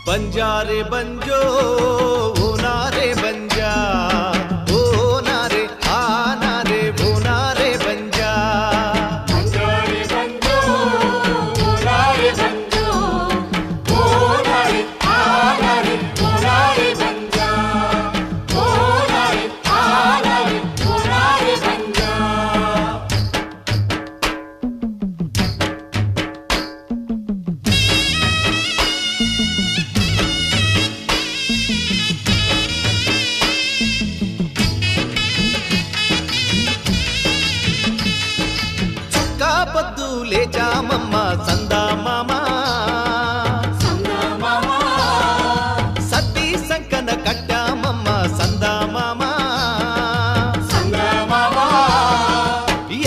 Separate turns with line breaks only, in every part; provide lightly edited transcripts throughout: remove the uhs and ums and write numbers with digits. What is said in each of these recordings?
बंजारे banjo ओ नारे बंजा ओ नारे आ नारे वो नारे बंजा
बंजारे बंजो ओ नारे बंजो ओ नारे आ नारे वो नारे बंजा ओ नारे आ नारे वो नारे बंजा
ले जा मम्मा संदा मामा सद्दी संकन कट्टा मम्मा संदा मामा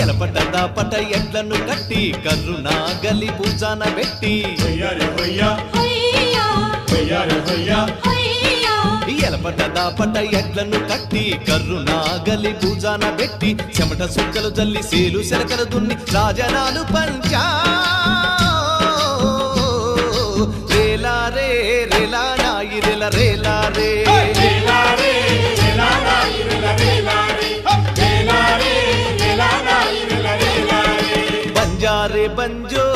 ఎలపటద పట ఎడ్లను కట్టి కర్రునా గలి పూజాన పెట్టి ఎలపటద పట ఎడ్లను కట్టి కర్రునా గలి పూజాన పెట్టి చెమట సుక్కలు జల్లి సేలు సెలకలు దున్ని రాజనాలు పంచా రేలా రే రేలా నాయి రేల రేలా రే बंजारे बंजो